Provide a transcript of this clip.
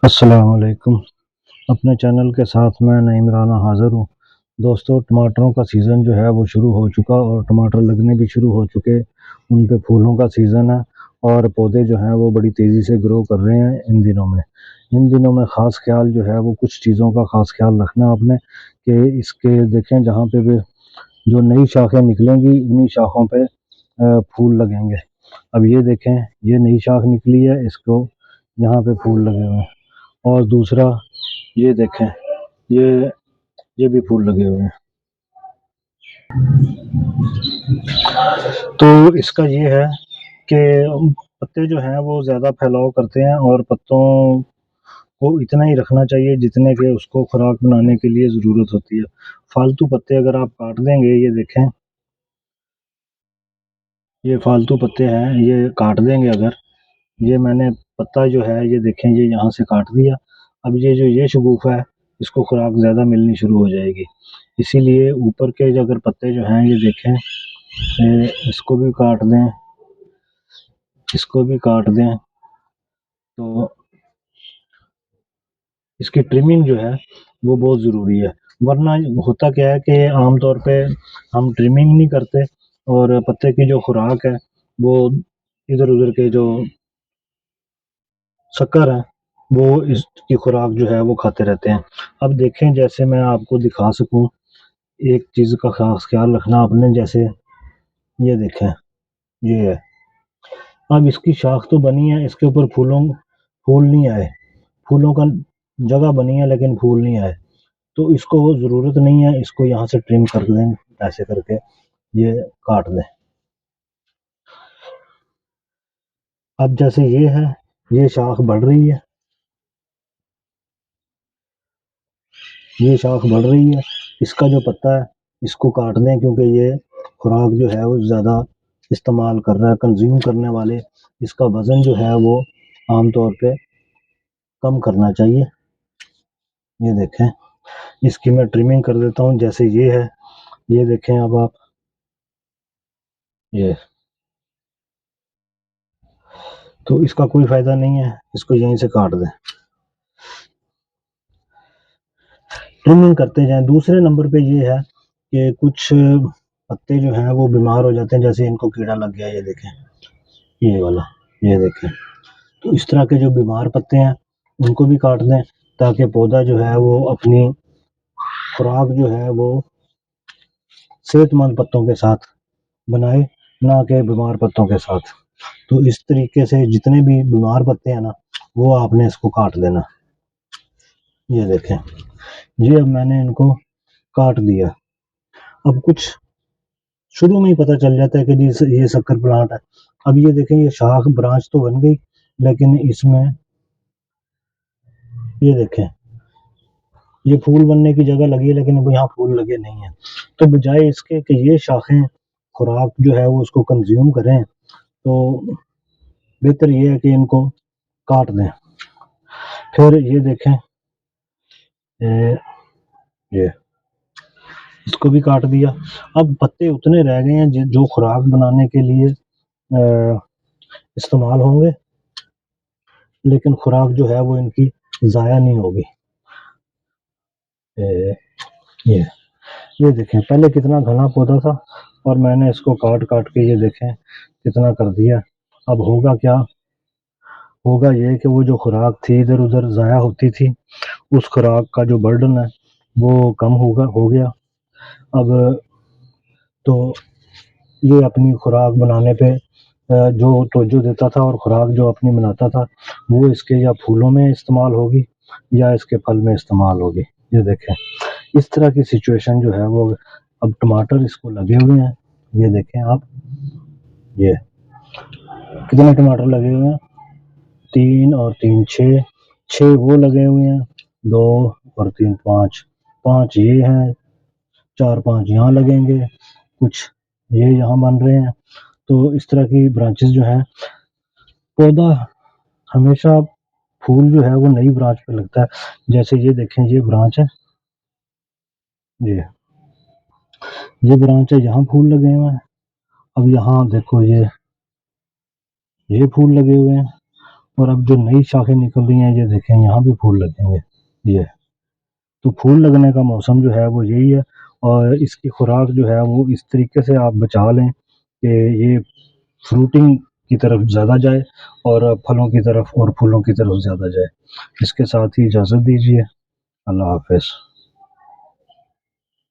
अस्सलाम वालेकुम। अपने चैनल के साथ मैं नईम राना हाज़िर हूँ। दोस्तों, टमाटरों का सीज़न जो है वो शुरू हो चुका और टमाटर लगने भी शुरू हो चुके। उन पे फूलों का सीज़न है और पौधे जो हैं वो बड़ी तेज़ी से ग्रो कर रहे हैं इन दिनों में। इन दिनों में ख़ास ख़्याल जो है वो कुछ चीज़ों का ख़ास ख़्याल रखना आपने कि इसके देखें जहाँ पे भी जो नई शाखें निकलेंगी उन्हीं शाखों पे फूल लगेंगे। अब ये देखें, ये नई शाख निकली है, इसको यहाँ पे फूल लगे हुए हैं। और दूसरा ये देखें, ये ये भी फूल लगे हुए हैं। तो इसका ये है कि पत्ते जो हैं वो ज़्यादा फैलाव करते हैं और पत्तों को इतना ही रखना चाहिए जितने के उसको खुराक बनाने के लिए ज़रूरत होती है। फालतू पत्ते अगर आप काट देंगे, ये देखें, ये फालतू पत्ते हैं, ये काट देंगे अगर, ये मैंने पत्ता जो है ये देखें, ये यहाँ से काट दिया। अब ये जो ये शगुफ़ा है, इसको खुराक ज़्यादा मिलनी शुरू हो जाएगी। इसीलिए ऊपर के जो अगर पत्ते जो हैं ये देखें, इसको भी काट दें, इसको भी काट दें, तो इसकी ट्रिमिंग जो है वो बहुत ज़रूरी है। वरना होता क्या है कि आम तौर पे हम ट्रिमिंग नहीं करते और पत्ते की जो खुराक है वो इधर-उधर के जो शक्कर है वो इसकी खुराक जो है वो खाते रहते हैं। अब देखें, जैसे मैं आपको दिखा सकूँ, एक चीज़ का खास ख्याल रखना आपने, जैसे ये देखें, ये है। अब इसकी शाख तो बनी है, इसके ऊपर फूल नहीं आए, फूलों का जगह बनी है लेकिन फूल नहीं आए, तो इसको ज़रूरत नहीं है, इसको यहाँ से ट्रिम कर दें, ऐसे करके ये काट दें। अब जैसे ये है, ये शाख बढ़ रही है, ये शाख बढ़ रही है, इसका जो पत्ता है इसको काट दें क्योंकि ये खुराक जो है वो ज़्यादा इस्तेमाल कर रहा है, कंज्यूम करने वाले, इसका वज़न जो है वो आम तौर पे कम करना चाहिए। ये देखें, इसकी मैं ट्रिमिंग कर देता हूँ, जैसे ये है, ये देखें अब आप, ये तो इसका कोई फ़ायदा नहीं है, इसको यहीं से काट दें। ट्रिमिंग करते जाएँ। दूसरे नंबर पे ये है कि कुछ पत्ते जो हैं वो बीमार हो जाते हैं, जैसे इनको कीड़ा लग गया, ये देखें, ये वाला, ये देखें। तो इस तरह के जो बीमार पत्ते हैं उनको भी काट दें ताकि पौधा जो है वो अपनी खुराक जो है वो सेहतमंद पत्तों के साथ बनाए, ना कि बीमार पत्तों के साथ। तो इस तरीके से जितने भी बीमार पत्ते हैं ना, वो आपने इसको काट देना। ये देखें, ये अब मैंने इनको काट दिया। अब कुछ शुरू में ही पता चल जाता है कि ये शक्कर प्लांट है। अब ये देखें, ये शाख ब्रांच तो बन गई लेकिन इसमें ये देखें, ये फूल बनने की जगह लगी है लेकिन अब यहाँ फूल लगे नहीं हैं। तो बजाय इसके कि ये शाखें खुराक जो है वो उसको कंज्यूम करें, तो बेहतर ये है कि इनको काट दें। फिर ये देखें, ये ये इसको भी काट दिया। अब पत्ते उतने रह गए हैं जो खुराक बनाने के लिए इस्तेमाल होंगे, लेकिन खुराक जो है वो इनकी ज़ाया नहीं होगी। ये ये देखें, पहले कितना घना पौधा था और मैंने इसको काट काट के ये देखें कितना कर दिया। अब होगा क्या, होगा ये कि वो जो खुराक थी इधर उधर ज़ाया होती थी, उस खुराक का जो बर्डन है वो कम हो गया। अब तो ये अपनी खुराक बनाने पे जो तवज्जो देता था और खुराक जो अपनी बनाता था वो इसके या फूलों में इस्तेमाल होगी या इसके फल में इस्तेमाल होगी। ये देखें, इस तरह की सिचुएशन जो है वो, अब टमाटर इसको लगे हुए हैं, ये देखें आप, ये कितने टमाटर लगे हुए हैं, 3 और 3 6, 6 वो लगे हुए हैं, 2 और 3 5, 5 ये हैं, 4 5 यहाँ लगेंगे, कुछ ये यहाँ बन रहे हैं। तो इस तरह की ब्रांचेस जो हैं, पौधा हमेशा फूल जो है वो नई ब्रांच पे लगता है। जैसे ये देखें, ये ब्रांच है, ये ब्रांच है, यहाँ फूल लगे हुए हैं। अब यहाँ देखो, ये फूल लगे हुए हैं और अब जो नई शाखें निकल रही हैं, ये देखें यहाँ भी फूल लगेंगे। ये तो फूल लगने का मौसम जो है वो यही है, और इसकी खुराक जो है वो इस तरीके से आप बचा लें कि ये फ्रूटिंग की तरफ ज़्यादा जाए और फलों की तरफ और फूलों की तरफ ज़्यादा जाए। इसके साथ ही इजाज़त दीजिए। अल्लाह हाफ़िज़।